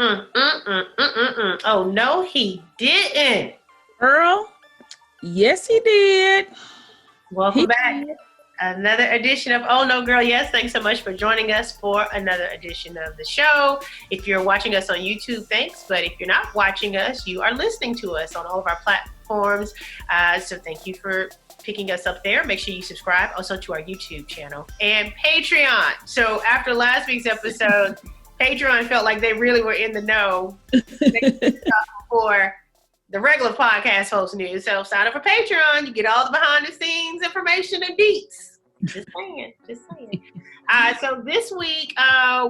Oh, no, he didn't. Earl, yes, he did. Welcome back. Another edition of Oh No Girl Yes. Thanks so much for joining us for another edition of the show. If you're watching us on YouTube, thanks. But if you're not watching us, you are listening to us on all of our platforms. So thank you for picking us up there. Make sure you subscribe also to our YouTube channel and Patreon. So after last week's episode, Patreon felt like they really were in the know for the regular podcast host news. So sign up for Patreon. You get all the behind the scenes information and deets. Just saying. So this week,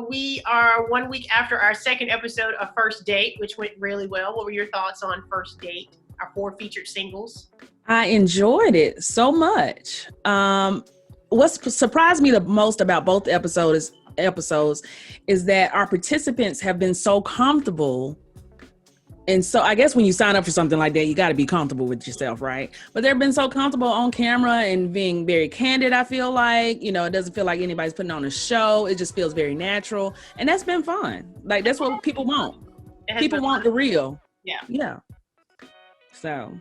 we are 1 week after our second episode of First Date, which went really well. What were your thoughts on First Date, our 4 featured singles? I enjoyed it so much. What surprised me the most about both episodes is that our participants have been so comfortable. And so I guess when you sign up for something like that, you got to be comfortable with yourself, right? But they've been so comfortable on camera and being very candid, I feel like. You know, it doesn't feel like anybody's putting on a show. It just feels very natural. And that's been fun. Like, that's what people want. People want the real. Yeah. So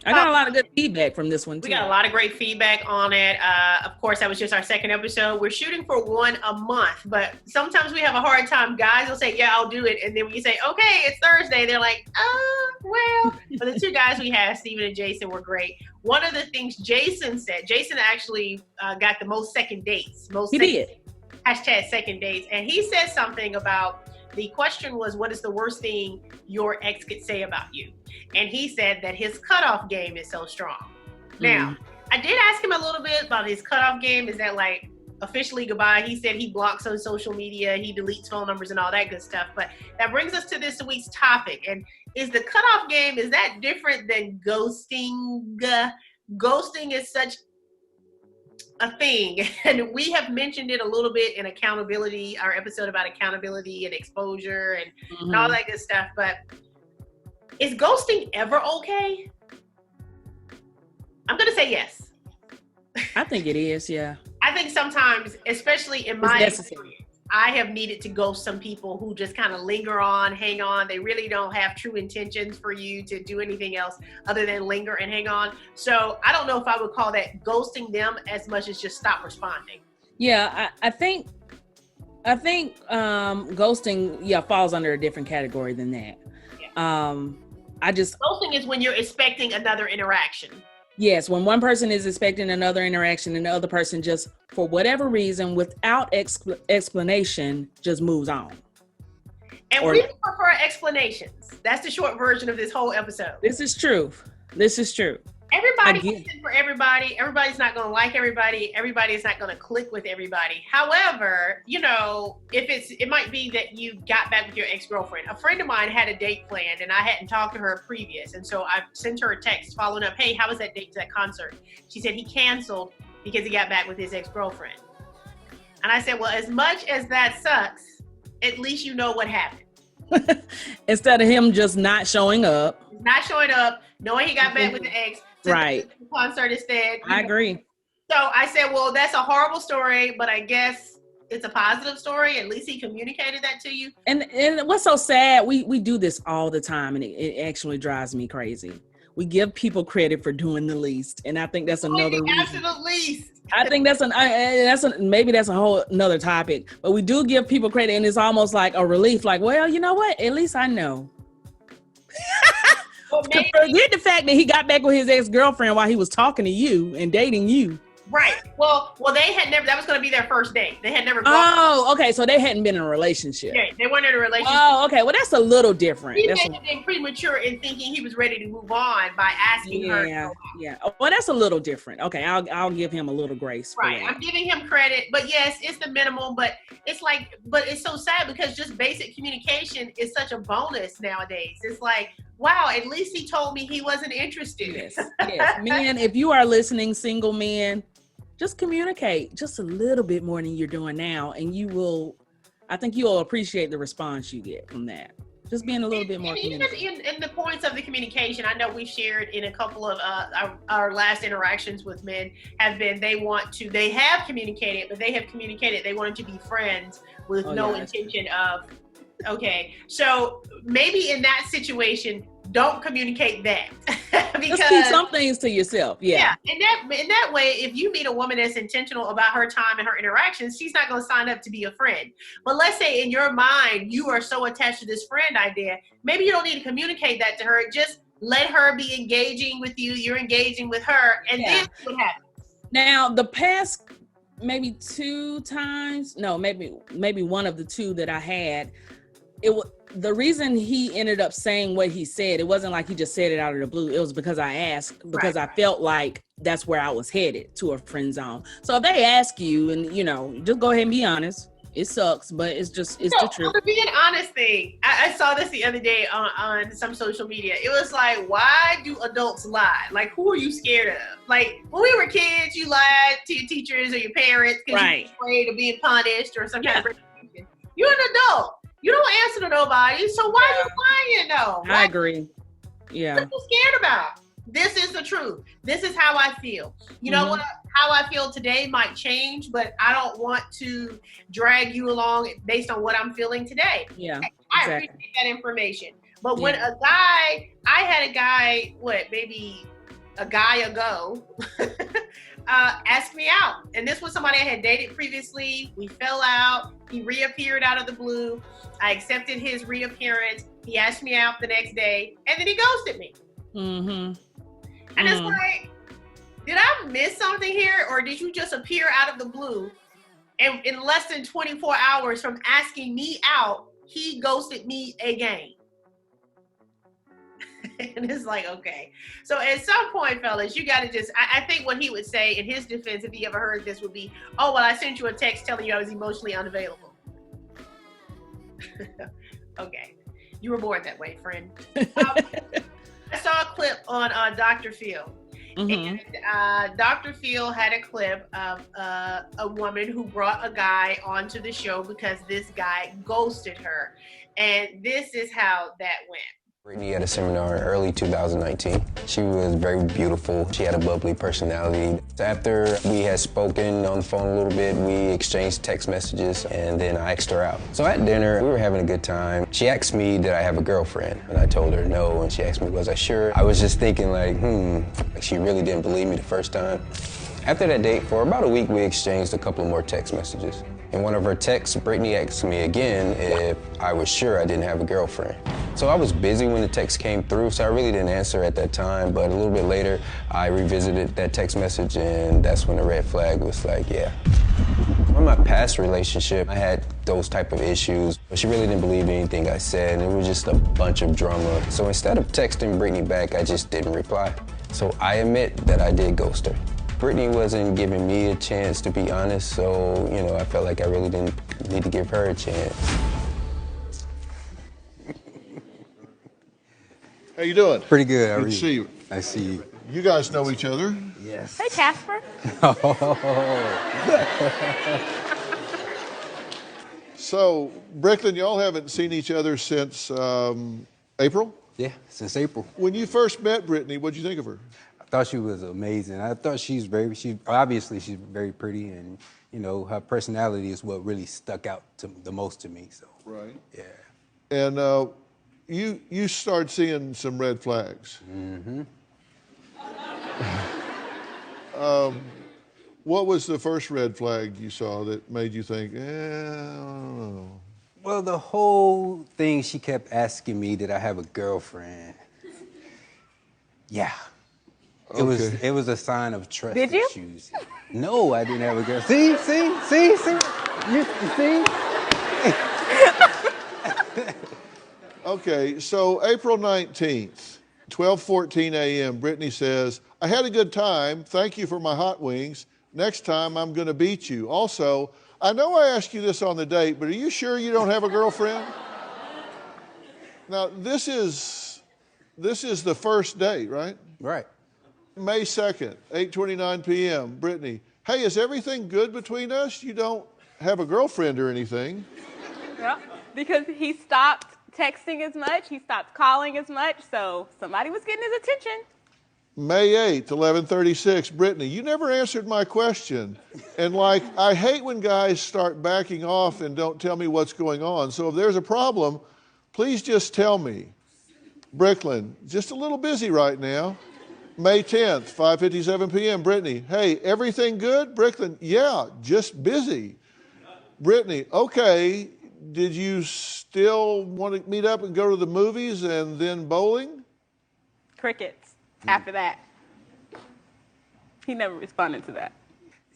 I got a lot of good feedback from this one, too. We got a lot of great feedback on it. Of course, that was just our second episode. We're shooting for one a month, but sometimes we have a hard time. Guys will say, yeah, I'll do it. And then when you say, okay, it's Thursday, they're like, well. But the 2 guys we had, Steven and Jason, were great. One of the things Jason said, Jason actually got the most second dates. He did. Hashtag second dates. And he said something about, the question was, what is the worst thing your ex could say about you? And he said that his cutoff game is so strong. Now, I did ask him a little bit about his cutoff game. Is that like officially goodbye? He said he blocks on social media, he deletes phone numbers and all that good stuff. But that brings us to this week's topic. And is the cutoff game, is that different than ghosting? Ghosting is such a thing, and we have mentioned it a little bit in accountability, our episode about accountability and exposure and all that good stuff. But is ghosting ever okay? I'm gonna say yes. I think it is, yeah. I think sometimes, especially in my experience, I have needed to ghost some people who just kind of linger on, hang on. They really don't have true intentions for you to do anything else other than linger and hang on. So I don't know if I would call that ghosting them as much as just stop responding. Yeah, I think ghosting, falls under a different category than that. Yeah. Ghosting is when you're expecting another interaction. Yes, when one person is expecting another interaction and the other person just, for whatever reason, without explanation, just moves on. And we prefer explanations. That's the short version of this whole episode. This is true. Everybody isn't for everybody. Everybody's not going to like everybody. Everybody is not going to click with everybody. However, you know, it might be that you got back with your ex-girlfriend. A friend of mine had a date planned and I hadn't talked to her previous. And so I sent her a text following up, hey, how was that date to that concert? She said he canceled because he got back with his ex-girlfriend. And I said, well, as much as that sucks, at least you know what happened. Instead of him just not showing up. Knowing he got back with the ex. Right. The concert instead. I agree. So I said, well, that's a horrible story, but I guess it's a positive story. At least he communicated that to you. And what's so sad, we do this all the time, and it actually drives me crazy. We give people credit for doing the least, and I think that's another reason. Absolute least. I think maybe that's a whole another topic, but we do give people credit, and it's almost like a relief. Like, well, you know what? At least I know. Well, forget the fact that he got back with his ex-girlfriend while he was talking to you and dating you. Right. Well, they had never, that was going to be their first date. They had never. Okay. So they hadn't been in a relationship. Yeah, they weren't in a relationship. Oh, okay. Well, that's a little different. He may have been premature in thinking he was ready to move on by asking her. Yeah. Well, that's a little different. Okay. I'll give him a little grace. Right. I'm giving him credit, but yes, it's the minimum, but it's so sad because just basic communication is such a bonus nowadays. It's like, wow, at least he told me he wasn't interested. Yes. Man, if you are listening, single men, just communicate just a little bit more than you're doing now. And I think you'll appreciate the response you get from that. Just being a little bit more communicative. Even in the points of the communication, I know we've shared in a couple of our last interactions with men have been, they have communicated, but they have communicated they wanted to be friends with intention of Okay, so maybe in that situation, don't communicate that. Because just keep some things to yourself. Yeah. In that way, if you meet a woman that's intentional about her time and her interactions, she's not going to sign up to be a friend. But let's say in your mind, you are so attached to this friend idea, maybe you don't need to communicate that to her. Just let her be engaging with you. You're engaging with her, and then see what happens. Now, the past maybe two times, no, maybe one of the two that I had, the reason he ended up saying what he said, it wasn't like he just said it out of the blue. It was because I asked, because I felt like that's where I was headed, to a friend zone. So if they ask you, and just go ahead and be honest. It sucks, but it's the truth. To be an honest thing, I saw this the other day on some social media. It was like, why do adults lie? Like, who are you scared of? Like, when we were kids, you lied to your teachers or your parents because you were afraid of being punished or some kind of retribution. You're an adult. You don't answer to nobody, so why are you lying though? I agree. Yeah. What are you scared about? This is the truth. This is how I feel. You know what? How I feel today might change, but I don't want to drag you along based on what I'm feeling today. Yeah. I appreciate that information. But when I had a guy, maybe a guy ago, asked me out. And this was somebody I had dated previously. We fell out. He reappeared out of the blue. I accepted his reappearance. He asked me out the next day, and then he ghosted me. And it's like, did I miss something here, or did you just appear out of the blue? And in less than 24 hours from asking me out, he ghosted me again. And it's like, okay. So at some point, fellas, you got to just, I think what he would say in his defense, if he ever heard this, would be, oh, well, I sent you a text telling you I was emotionally unavailable. Okay. You were born that way, friend. I saw a clip on Dr. Phil. And Dr. Phil had a clip of a woman who brought a guy onto the show because this guy ghosted her. And this is how that went. Brittany at a seminar in early 2019. She was very beautiful. She had a bubbly personality. After we had spoken on the phone a little bit, we exchanged text messages, and then I asked her out. So at dinner, we were having a good time. She asked me, did I have a girlfriend? And I told her no, and she asked me, was I sure? I was just thinking like, she really didn't believe me the first time. After that date, for about a week, we exchanged a couple more text messages. In one of her texts, Brittany asked me again if I was sure I didn't have a girlfriend. So I was busy when the text came through, so I really didn't answer at that time, but a little bit later, I revisited that text message, and that's when the red flag was like, yeah. In my past relationship, I had those type of issues, but she really didn't believe anything I said, and it was just a bunch of drama. So instead of texting Brittany back, I just didn't reply. So I admit that I did ghost her. Brittany wasn't giving me a chance, to be honest, so, I felt like I really didn't need to give her a chance. How you doing? Pretty good. How are Good to you? see you. I see you. You guys know each other? Yes. Hey, Casper. So, Brooklyn, y'all haven't seen each other since April? Yeah, since April. When you first met Brittany, what'd you think of her? I thought she was amazing. I thought obviously she's very pretty, and her personality is what really stuck out the most to me. So. Right. Yeah. And you started seeing some red flags. What was the first red flag you saw that made you think, I don't know? Well, the whole thing, she kept asking me, did I have a girlfriend? Yeah. Okay. It was a sign of trust Did you? issues. No, I didn't have a girl. See? You see? Okay, so April 19th, 12:14 a.m., Brittany says, I had a good time. Thank you for my hot wings. Next time, I'm going to beat you. Also, I know I asked you this on the date, but are you sure you don't have a girlfriend? Now, this is the first date, right? Right. May 2nd, 8:29 p.m., Brittany, hey, is everything good between us? You don't have a girlfriend or anything. Yeah, because he stopped texting as much, he stopped calling as much, so somebody was getting his attention. May 8th, 11:36. Brittany, you never answered my question. And like, I hate when guys start backing off and don't tell me what's going on. So if there's a problem, please just tell me. Brooklyn, just a little busy right now. May 10th, 5:57 p.m. Brittany, hey, everything good? Brooklyn, yeah, just busy. Brittany, okay, did you still want to meet up and go to the movies and then bowling? Crickets after that. He never responded to that.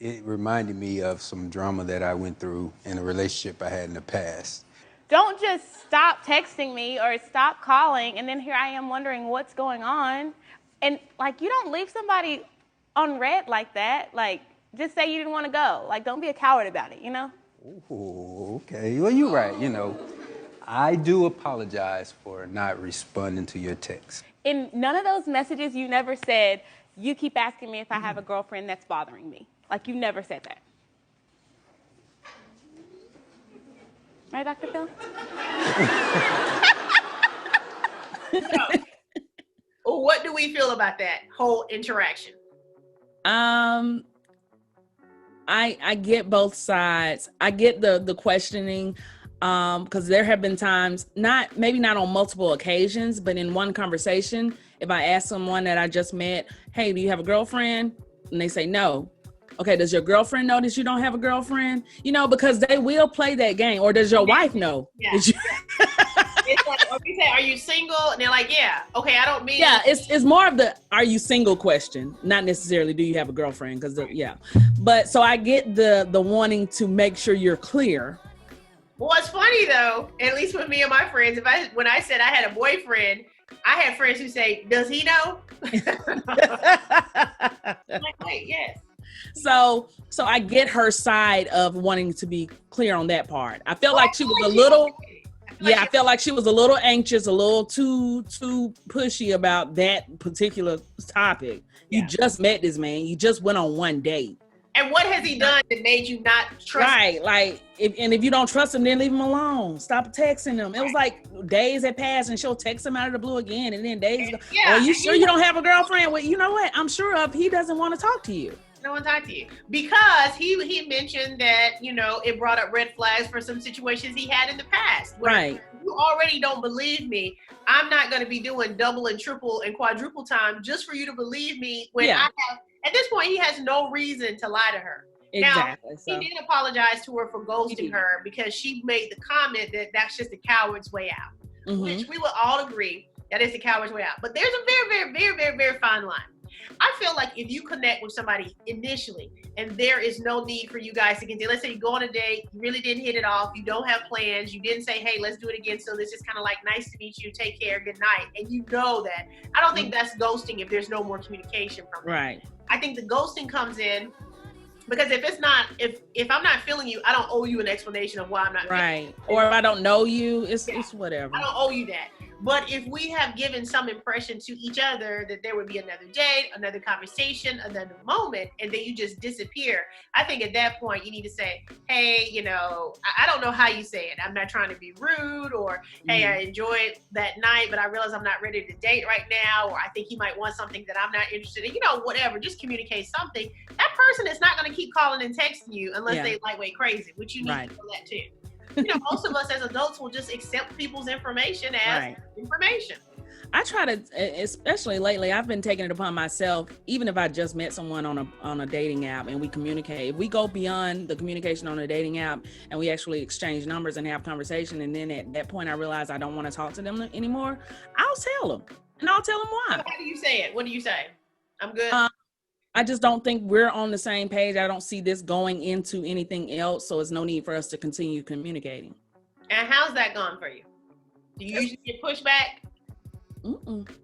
It reminded me of some drama that I went through in a relationship I had in the past. Don't just stop texting me or stop calling, and then here I am wondering what's going on. And, like, you don't leave somebody on red like that. Like, just say you didn't want to go. Like, don't be a coward about it, you know? Ooh, okay. Well, you're right. You know, I do apologize for not responding to your text. In none of those messages, you never said, you keep asking me if I have a girlfriend that's bothering me. Like, you never said that. Right, Dr. Phil? So, what do we feel about that whole interaction? I get both sides. I get the questioning, because there have been times, maybe not on multiple occasions, but in one conversation, if I ask someone that I just met, hey, do you have a girlfriend? And they say no. Okay, does your girlfriend know that you don't have a girlfriend? You know, because they will play that game. Or does your wife know? Yeah. It's like, or we say, are you single? And they're like, yeah. Okay, I don't mean. Yeah, it's more of the are you single question, not necessarily do you have a girlfriend, because yeah. But so I get the wanting to make sure you're clear. Well, it's funny though, at least with me and my friends, when I said I had a boyfriend, I had friends who say, does he know? I'm like, wait, yes. So I get her side of wanting to be clear on that part. I felt like she was a little, I felt like she was a little anxious, a little too pushy about that particular topic. Yeah. You just met this man. You just went on one date. And what has he done that made you not trust him? Right, like, if you don't trust him, then leave him alone. Stop texting him. It was like days had passed and she'll text him out of the blue again, and then days go, are you sure you don't have a girlfriend? Well, you know what? I'm sure of he doesn't want to talk to you. No one talked to you. Because he mentioned that, you know, it brought up red flags for some situations he had in the past. Right. You already don't believe me. I'm not going to be doing double and triple and quadruple time just for you to believe me when I have. At this point, he has no reason to lie to her. Exactly. Now, he did apologize to her for ghosting her because she made the comment that that's just a coward's way out, which we will all agree that is the coward's way out. But there's a very, very, very, very, very fine line. I feel like if you connect with somebody initially and there is no need for you guys to continue, let's say you go on a date, you really didn't hit it off, you don't have plans, you didn't say, hey, let's do it again. So this is kind of like, nice to meet you, take care, good night. And you know that. I don't think that's ghosting if there's no more communication from them. Right. I think the ghosting comes in because if I'm not feeling you, I don't owe you an explanation of why I'm not feeling you. Or if I don't know you, it's whatever. I don't owe you that. But if we have given some impression to each other that there would be another date, another conversation, another moment, and then you just disappear, I think at that point you need to say, hey, you know, I don't know how you say it. I'm not trying to be rude, or hey, I enjoyed that night, but I realize I'm not ready to date right now, or I think he might want something that I'm not interested in. You know, whatever. Just communicate something. That person is not going to keep calling and texting you unless they lightweight crazy, which you need to know that too. You know, most of us as adults will just accept people's information as information. I try to, especially lately, I've been taking it upon myself, even if I just met someone on a dating app and we communicate, if we go beyond the communication on a dating app and we actually exchange numbers and have conversation, and then at that point I realize I don't want to talk to them anymore, I'll tell them, and I'll tell them why. So how do you say it? What do you say? I'm good. I just don't think we're on the same page. I don't see this going into anything else, so it's no need for us to continue communicating. And how's that gone for you? Do you usually get pushback?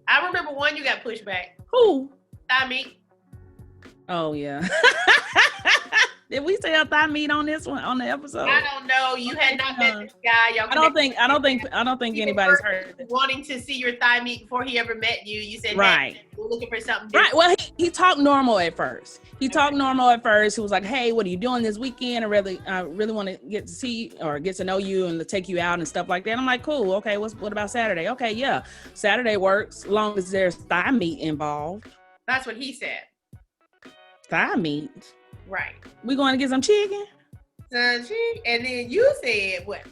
I remember one you got pushback. Who? Thigh meat. Oh yeah. Did we say a thigh meat on this one, on the episode? I don't know. You had not met this guy. Y'all I don't think anybody's heard it. Wanting to see your thigh meat before he ever met you. You said, hey, we're looking for something different. Right. Well, he talked normal at first. He was like, hey, what are you doing this weekend? I really want to get to see or get to know you and to take you out and stuff like that. I'm like, cool. Okay. What about Saturday? Okay. Yeah. Saturday works as long as there's thigh meat involved. That's what he said. Thigh meat. Right. We going to get some chicken? And then you said what?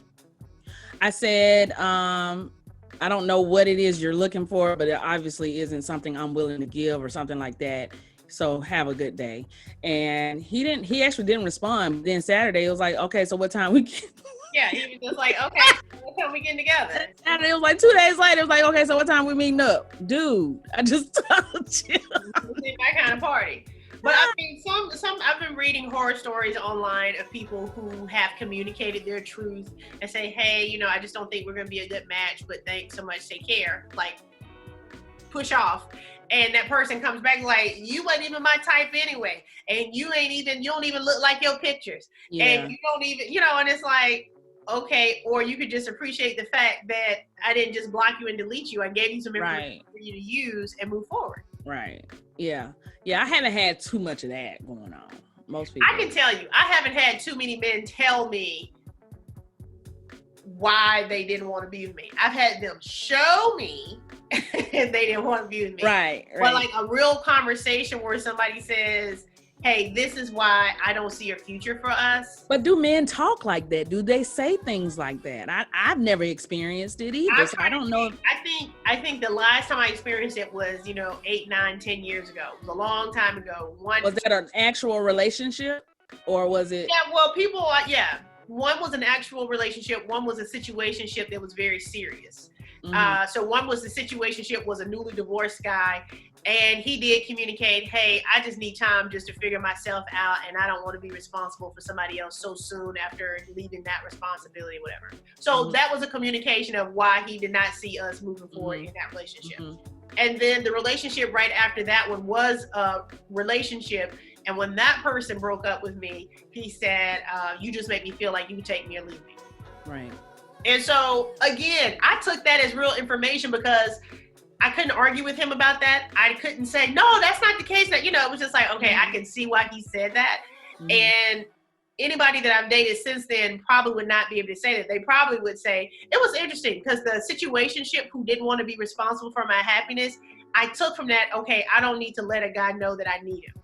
I said, I don't know what it is you're looking for, but it obviously isn't something I'm willing to give or something like that. So have a good day. And he actually didn't respond. Then Saturday it was like, okay, so what time we get? Yeah, he was just like, okay, what time we getting together? Saturday it was like 2 days later. It was like, okay, so what time we meeting up? Dude, I just told you. It's my kind of party. But I mean, some I've been reading horror stories online of people who have communicated their truth and say, hey, you know, I just don't think we're gonna be a good match, but thanks so much, take care. Like, push off. And that person comes back like, you wasn't even my type anyway. And you don't even look like your pictures. Yeah. And you don't even, you know, and it's like, okay, or you could just appreciate the fact that I didn't just block you and delete you. I gave you some information for you to use and move forward. Right. Yeah. Yeah, I haven't had too much of that going on. Most people. I can tell you, I haven't had too many men tell me why they didn't want to be with me. I've had them show me they didn't want to be with me. Right. But like a real conversation where somebody says, hey, this is why I don't see a future for us. But do men talk like that? Do they say things like that? I've never experienced it either. So I don't know. I think the last time I experienced it was, 8, 9, 10 years ago. It was a long time ago. Was that an actual relationship or was it? Yeah, well, one was an actual relationship. One was a situationship that was very serious. Mm-hmm. So one was the situationship was a newly divorced guy. And he did communicate, hey, I just need time just to figure myself out, and I don't want to be responsible for somebody else so soon after leaving that responsibility, whatever. So that was a communication of why he did not see us moving forward in that relationship. Mm-hmm. And then the relationship right after that one was a relationship. And when that person broke up with me, he said, you just make me feel like you can take me or leave me. Right. And so, again, I took that as real information because I couldn't argue with him about that. I couldn't say, no, that's not the case. That, it was just like, okay, I can see why he said that. Mm-hmm. And anybody that I've dated since then probably would not be able to say that. They probably would say, it was interesting because the situationship who didn't want to be responsible for my happiness, I took from that, okay, I don't need to let a guy know that I need him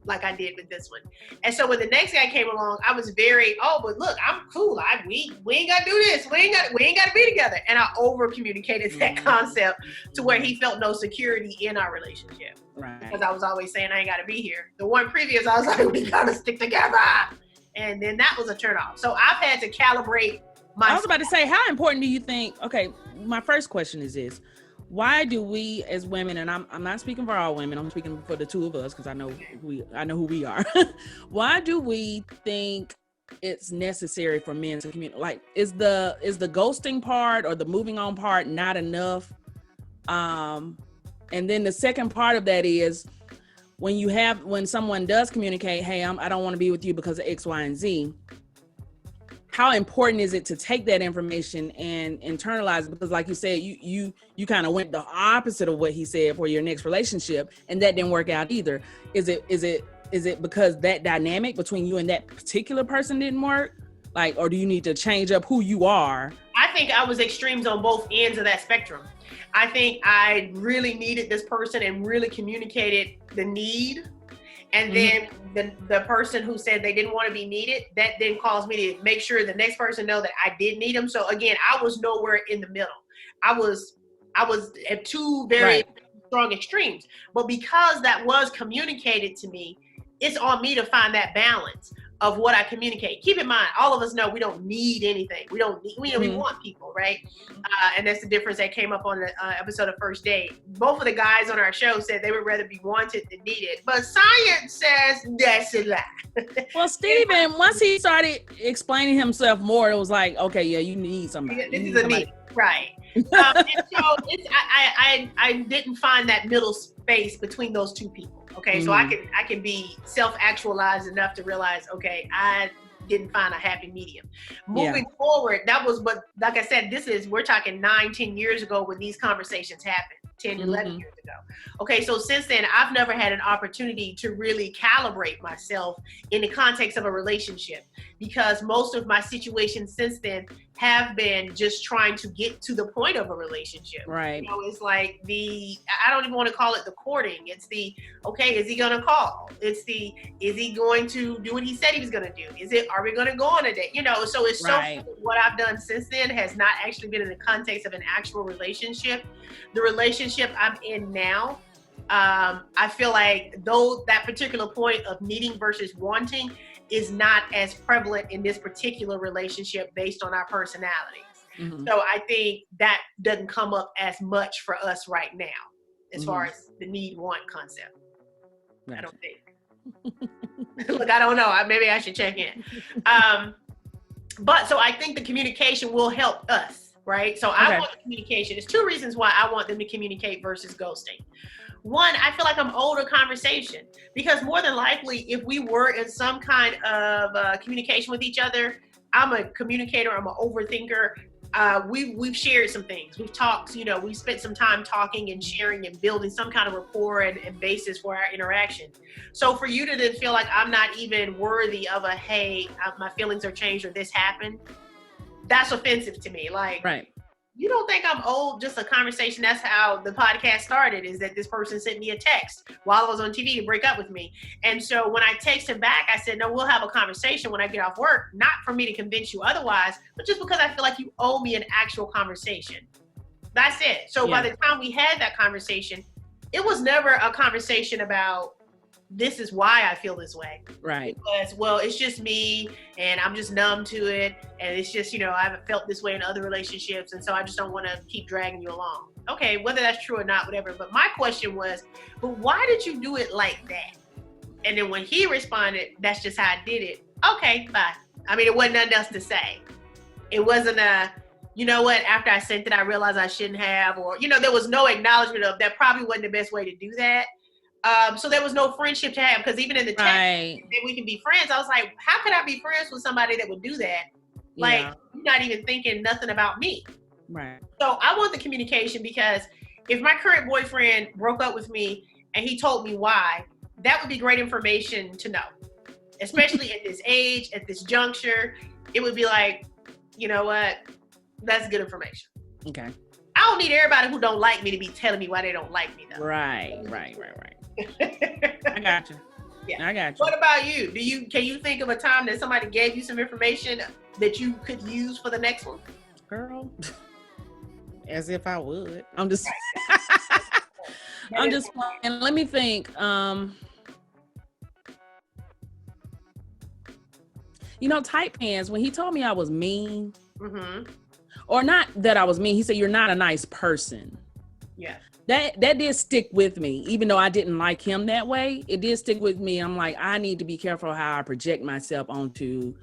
like I did with this one. And so when the next guy came along, I was very, but look, I'm cool. We ain't got to do this. We ain't got to be together. And I over communicated that concept to where he felt no security in our relationship. Right. Because I was always saying I ain't got to be here. The one previous, I was like, we got to stick together. And then that was a turnoff. So I've had to calibrate my. I was about to say, how important do you think? Okay, my first question is this. Why do we as women, and I'm not speaking for all women, I'm speaking for the two of us because I know who we are. Why do we think it's necessary for men to communicate? Like, is the ghosting part or the moving on part not enough? And then the second part of that is when someone does communicate, hey, I don't want to be with you because of X, Y, and Z. How important is it to take that information and internalize it? Because like you said, you kind of went the opposite of what he said for your next relationship, and that didn't work out either. Is it because that dynamic between you and that particular person didn't work? Like, or do you need to change up who you are? I think I was extremes on both ends of that spectrum. I think I really needed this person and really communicated the need. And then the person who said they didn't want to be needed, that then caused me to make sure the next person know that I did need them. So again, I was nowhere in the middle. I was at two very strong extremes. But because that was communicated to me, it's on me to find that balance of what I communicate. Keep in mind, all of us know we don't need anything. We want people, right? And that's the difference that came up on the episode of First Date. Both of the guys on our show said they would rather be wanted than needed. But science says that's a lie. Well, Steven, once he started explaining himself more, it was like, okay, yeah, you need somebody. This is a need, right? And so I didn't find that middle space between those two people. Okay, so I can be self-actualized enough to realize, okay, I didn't find a happy medium. Moving forward, that was, but like I said, we're talking 9-10 years ago when these conversations happened, 10, 11 years ago. Okay, so since then, I've never had an opportunity to really calibrate myself in the context of a relationship because most of my situations since then have been just trying to get to the point of a relationship. Right. You know, it's like I don't even want to call it the courting. It's the, okay, is he going to call? It's the, is he going to do what he said he was going to do? Are we going to go on a date? You know, so it's Right. so, what I've done since then has not actually been in the context of an actual relationship. The relationship I'm in now, I feel like though that particular point of needing versus wanting is not as prevalent in this particular relationship based on our personalities. Mm-hmm. So I think that doesn't come up as much for us right now, as far as the need-want concept. Right. I don't think. Look, I don't know. Maybe I should check in. But so I think the communication will help us, right? So I want the communication. There's two reasons why I want them to communicate versus ghosting. One, I feel like I'm owed a conversation, because more than likely, if we were in some kind of communication with each other, I'm a communicator, I'm an overthinker. We've shared some things. We've talked, you know, we spent some time talking and sharing and building some kind of rapport and basis for our interaction. So for you to then feel like I'm not even worthy of a, hey, my feelings are changed or this happened, that's offensive to me. Like, Right. You don't think I'm owed just a conversation? That's how the podcast started, is that this person sent me a text while I was on TV to break up with me. And so when I texted back, I said, no, we'll have a conversation when I get off work, not for me to convince you otherwise, but just because I feel like you owe me an actual conversation. That's it. So by the time we had that conversation, it was never a conversation about, this is why I feel this way. Right. Because, well, it's just me and I'm just numb to it. And it's just, you know, I haven't felt this way in other relationships. And so I just don't want to keep dragging you along. Okay, whether that's true or not, whatever. But my question was, but why did you do it like that? And then when he responded, that's just how I did it. Okay, bye. I mean, it wasn't nothing else to say. It wasn't you know what, after I sent it, I realized I shouldn't have, or, you know, there was no acknowledgement of that. Probably wasn't the best way to do that. So there was no friendship to have, because even in the text, that we can be friends. I was like, how could I be friends with somebody that would do that? Like, you're not even thinking nothing about me. Right. So I want the communication, because if my current boyfriend broke up with me and he told me why, that would be great information to know, especially at this age, at this juncture. It would be like, you know what? That's good information. Okay. I don't need everybody who don't like me to be telling me why they don't like me, though. Right. I got you. Yeah. I got you. What about you? Can you think of a time that somebody gave you some information that you could use for the next one? Girl, as if I would. I'm just playing. Let me think. You know, Tight Pants, when he told me I was mean, or not that I was mean, he said, you're not a nice person. Yeah. That did stick with me, even though I didn't like him that way. It did stick with me. I'm like, I need to be careful how I project myself onto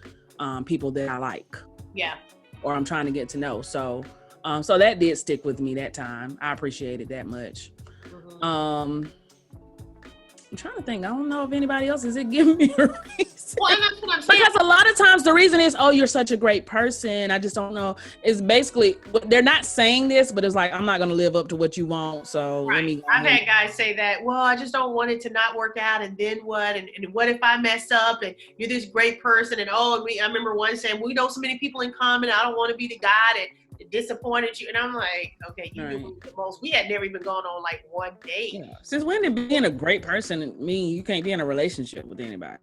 people that I like. Yeah. Or I'm trying to get to know. So that did stick with me that time. I appreciate it that much. I'm trying to think. I don't know if anybody else is giving me a reason. Well, and that's what I'm saying. Because a lot of times the reason is, oh, you're such a great person. I just don't know. It's basically, they're not saying this, but it's like, I'm not going to live up to what you want. So let me. I've had guys say that, well, I just don't want it to not work out. And then what? And what if I mess up and you're this great person? And I remember one saying, we know so many people in common. I don't want to be the guy that disappointed you. And I'm like, okay, you do the most. We had never even gone on like one date. Yeah. Since when did being a great person mean you can't be in a relationship with anybody?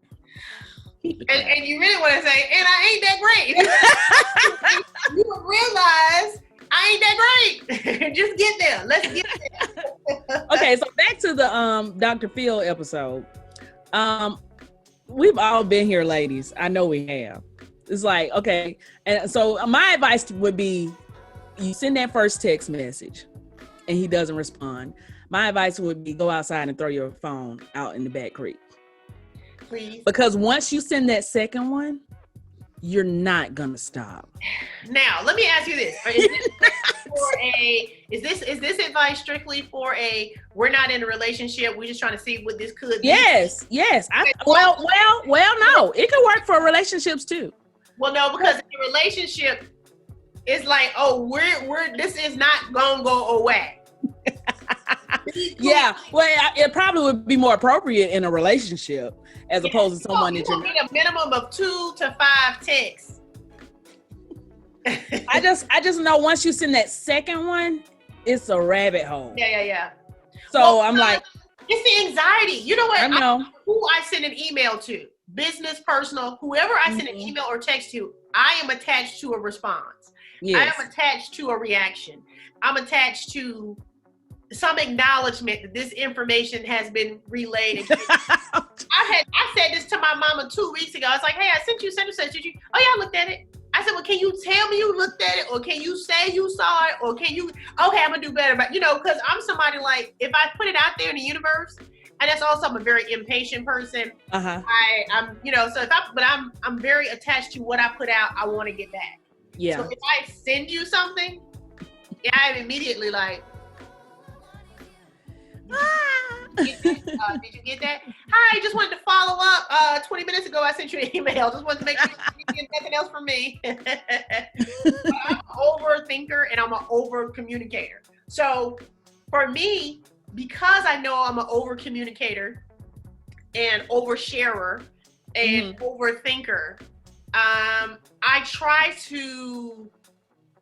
And you really want to say, and I ain't that great. You would realize I ain't that great. Just get there. Let's get there. Okay, so back to the Dr. Phil episode. We've all been here, ladies. I know we have. It's like, okay. And so my advice would be, you send that first text message and he doesn't respond. My advice would be, go outside and throw your phone out in the back creek. Please. Because once you send that second one, you're not gonna stop. Now, let me ask you this. Is this advice strictly for we're not in a relationship, we're just trying to see what this could be? Yes. Well, no. It could work for relationships too. Well, no, because in a relationship, it's like, oh, this is not gonna go away. Yeah, well, it probably would be more appropriate in a relationship as opposed to someone that you need a minimum of 2 to 5 texts. I just know once you send that second one, it's a rabbit hole. Yeah. So well, I'm like, it's the anxiety. You know what? I know. Who I send an email to, business, personal, whoever I send an email or text to, I am attached to a response. Yes. I am attached to a reaction. I'm attached to some acknowledgement that this information has been relayed. I said this to my mama 2 weeks ago. I was like, hey, I sent you such and such. Did you? Oh yeah, I looked at it. I said, well, can you tell me you looked at it? Or can you say you saw it? Or can you, okay, I'm gonna do better. But because I'm somebody like, if I put it out there in the universe, and that's also, I'm a very impatient person. I'm I'm very attached to what I put out, I want to get back. Yeah. So if I send you something, I'm immediately like, did you get that? Hi, just wanted to follow up. 20 minutes ago, I sent you an email. Just wanted to make sure you didn't get nothing else from me. But I'm an overthinker and I'm an over communicator. So for me, because I know I'm an over communicator and oversharer and overthinker,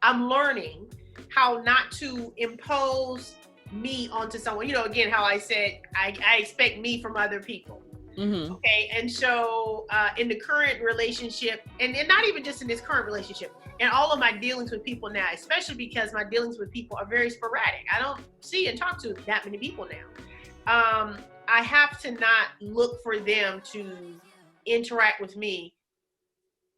I'm learning how not to impose me onto someone. Again, how I said, I expect me from other people. Okay. And so in the current relationship, and not even just in this current relationship, and all of my dealings with people now, especially because my dealings with people are very sporadic. I don't see and talk to that many people now. I have to not look for them to interact with me.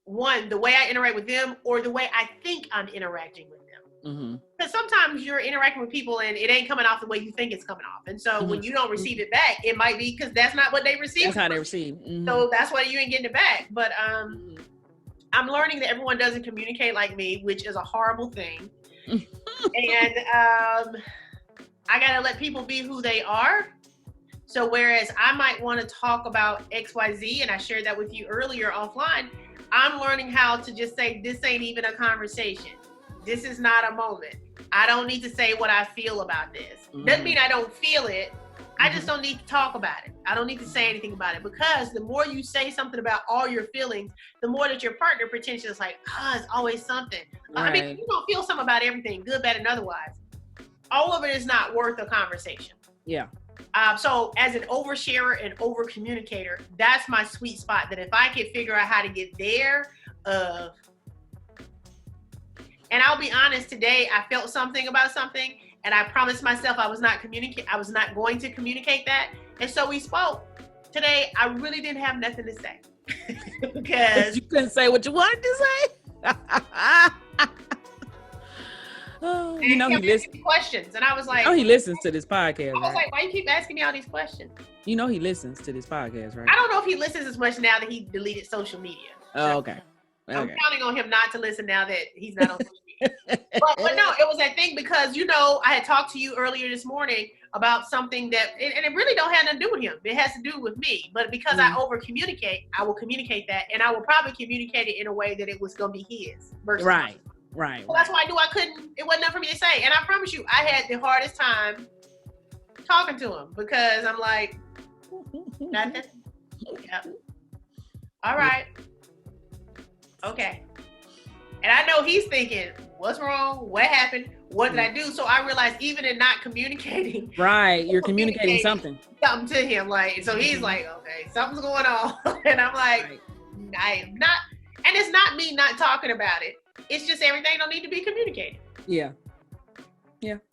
One, the way I interact with them or the way I think I'm interacting with them. Because sometimes you're interacting with people and it ain't coming off the way you think it's coming off. And so when you don't receive it back, it might be because that's not what they received. That's how they receive. So that's why you ain't getting it back. But I'm learning that everyone doesn't communicate like me, which is a horrible thing. And I got to let people be who they are. So whereas I might want to talk about XYZ, and I shared that with you earlier offline, I'm learning how to just say, this ain't even a conversation. This is not a moment. I don't need to say what I feel about this. Doesn't mean I don't feel it. I just don't need to talk about it. I don't need to say anything about it, because the more you say something about all your feelings, the more that your partner potentially is like, it's always something. Right. I mean, you don't feel something about everything, good, bad, and otherwise. All of it is not worth a conversation. Yeah. So as an oversharer and over communicator, that's my sweet spot. That if I could figure out how to get there, and I'll be honest, today I felt something about something, and I promised myself I was not going to communicate that. And so we spoke. Today, I really didn't have nothing to say. Because you couldn't say what you wanted to say? He listens. Questions, and I was like, he listens to this podcast. I was like, why you keep asking me all these questions? He listens to this podcast, right? I don't know if he listens as much now that he deleted social media. Oh, okay. I'm counting on him not to listen now that he's not on social media. but no, it was that thing because, I had talked to you earlier this morning about something that, and it really don't have nothing to do with him. It has to do with me. But because I over communicate, I will communicate that, and I will probably communicate it in a way that it was going to be his versus mine. Right. Well, that's why I knew it wasn't enough for me to say. And I promise you, I had the hardest time talking to him because I'm like, nothing. Yep. All right. Okay. And I know he's thinking, what's wrong? What happened? What did I do? So I realized even in not communicating. Right. You're communicating something to him. So he's like, okay, something's going on. And I'm like, I am not. And it's not me not talking about it. It's just everything don't need to be communicated. Yeah.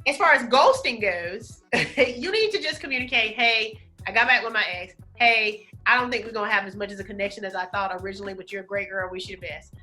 As far as ghosting goes, you need to just communicate, hey, I got back with my ex. Hey, I don't think we're going to have as much as a connection as I thought originally, but you're a great girl. Wish you the best.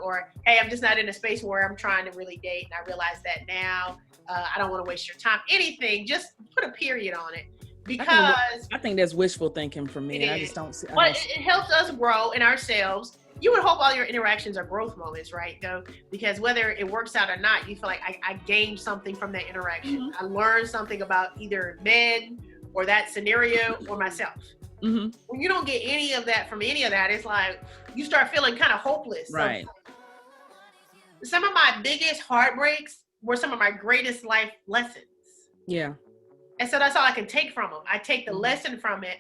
Or, hey, I'm just not in a space where I'm trying to really date, and I realize that now. I don't want to waste your time. Anything, just put a period on it. Because I think that's wishful thinking for me. I just don't see. But it helps us grow in ourselves. You would hope all your interactions are growth moments, right? Though, because whether it works out or not, you feel like I gained something from that interaction. I learned something about either men or that scenario or myself. When you don't get any of that from any of that, it's like you start feeling kind of hopeless. Right. So, some of my biggest heartbreaks were some of my greatest life lessons. Yeah. And so that's all I can take from them. I take the lesson from it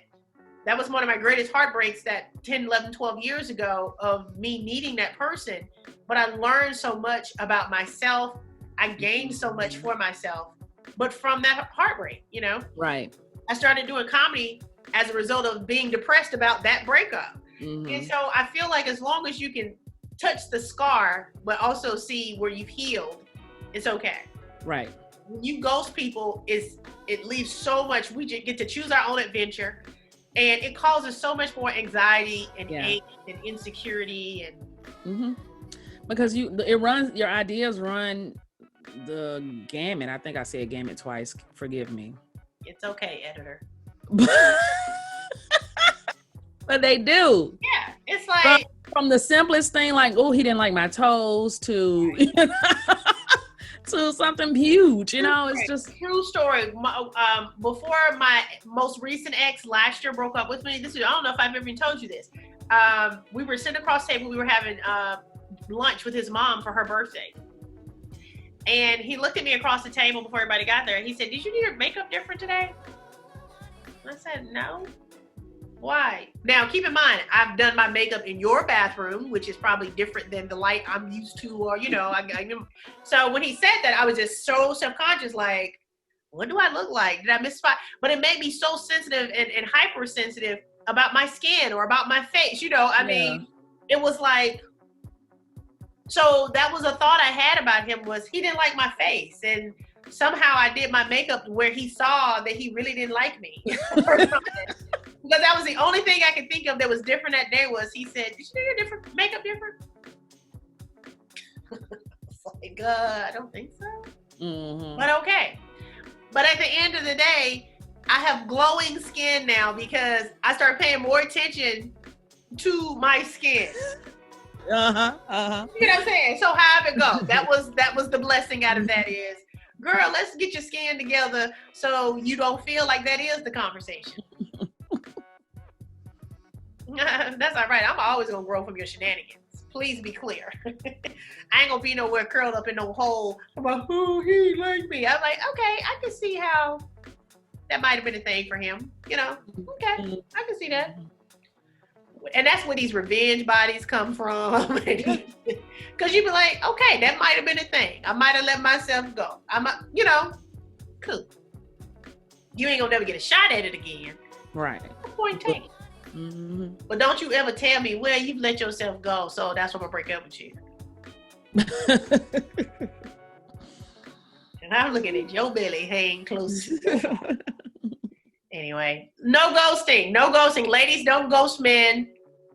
that was one of my greatest heartbreaks that 10, 11, 12 years ago of me needing that person. But I learned so much about myself. I gained so much for myself, but from that heartbreak, you know? Right. I started doing comedy as a result of being depressed about that breakup. And so I feel like as long as you can touch the scar, but also see where you've healed, it's okay. Right. When you ghost people, it leaves so much. We just get to choose our own adventure, and it causes so much more anxiety and angst and insecurity and because your ideas run the gamut. I think I said gamut twice. Forgive me. It's okay, editor. But they do. Yeah, it's like from the simplest thing, like, oh, he didn't like my toes, to to something huge. You know, it's just true story. Before my most recent ex last year broke up with me. I don't know if I've ever even told you this. We were sitting across the table. We were having lunch with his mom for her birthday. And he looked at me across the table before everybody got there. He said, "Did you do your makeup different today?" I said, "No." Why? Now, keep in mind, I've done my makeup in your bathroom, which is probably different than the light I'm used to, or, you know, so when he said that, I was just so self-conscious, like, what do I look like? Did I miss spot? But it made me so sensitive and hypersensitive about my skin or about my face, you know, I mean, it was like, so that was a thought I had about him, was he didn't like my face. And somehow I did my makeup where he saw that he really didn't like me. Because that was the only thing I could think of that was different that day. Was he said, "Did you do your different makeup different?" It's like, I don't think so. But okay. But at the end of the day, I have glowing skin now because I started paying more attention to my skin. You know what I'm saying? So how it go? That was the blessing out of that is, girl, let's get your skin together so you don't feel like that is the conversation. That's all right. I'm always gonna grow from your shenanigans. Please be clear. I ain't gonna be nowhere curled up in no hole. I'm like, oh, he liked me. I'm like, okay, I can see how that might have been a thing for him. You know, okay, I can see that. And that's where these revenge bodies come from. Because you be like, okay, that might have been a thing. I might have let myself go. You know, cool. You ain't gonna never get a shot at it again. Right. Point taken. But don't you ever tell me, well, you've let yourself go, so that's why I'm gonna break up with you. And I'm looking at your belly hang close to Anyway, no ghosting. No ghosting. Ladies, don't ghost men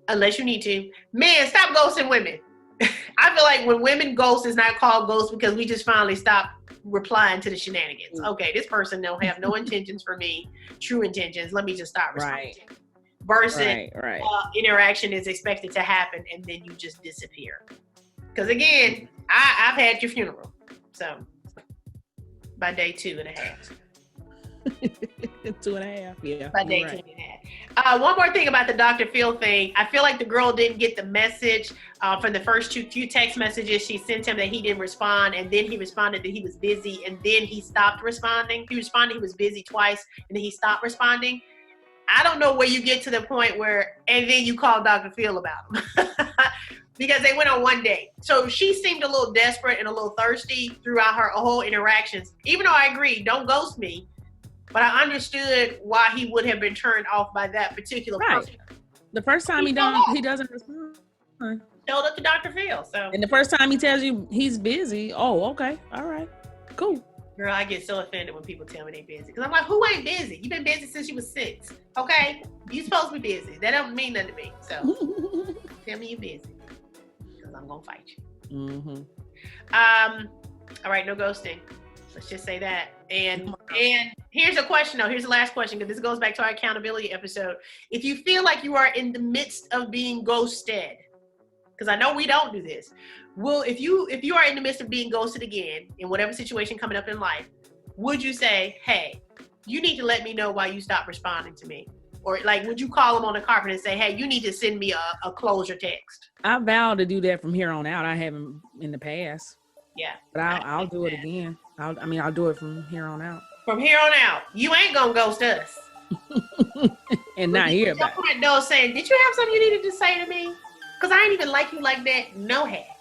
unless you need to. Men, stop ghosting women. I feel like when women ghost, it's not called ghost because we just finally stopped replying to the shenanigans. Okay, this person don't have no intentions for me, true intentions. Let me just stop responding. Right. Versus interaction is expected to happen and then you just disappear. Because again, I've had your funeral. So by day 2.5. 2.5, yeah. By day 2.5. One more thing about the Dr. Phil thing. I feel like the girl didn't get the message from the first few text messages she sent him that he didn't respond, and then he responded that he was busy, and then he stopped responding. He responded he was busy twice, and then he stopped responding. I don't know where you get to the point where, and then you call Dr. Phil about him. Because they went on one date. So she seemed a little desperate and a little thirsty throughout her whole interactions. Even though I agree, don't ghost me. But I understood why he would have been turned off by that particular person. The first time he doesn't respond. Showed up to Dr. Phil. So. And the first time he tells you he's busy, oh, okay, all right, cool. Girl, I get so offended when people tell me they busy. Because I'm like, who ain't busy? You've been busy since you was 6. Okay? You supposed to be busy. That don't mean nothing to me. So tell me you're busy. Because I'm going to fight you. All right, no ghosting. Let's just say that. And here's a question, though. Here's the last question, because this goes back to our accountability episode. If you feel like you are in the midst of being ghosted, because I know we don't do this. Well, if you are in the midst of being ghosted again in whatever situation coming up in life, would you say, hey, you need to let me know why you stopped responding to me? Or like, would you call them on the carpet and say, hey, you need to send me a closure text? I vow to do that from here on out. I haven't in the past. Yeah. But I'll do it again. I'll do it from here on out. From here on out, you ain't gonna ghost us. and not hear about it. Your door saying, "Did you have something you needed to say to me? Because I ain't even like you like that. No hat."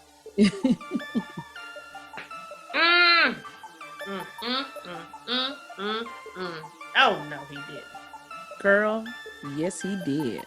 Oh no, he didn't. Girl, yes, he did.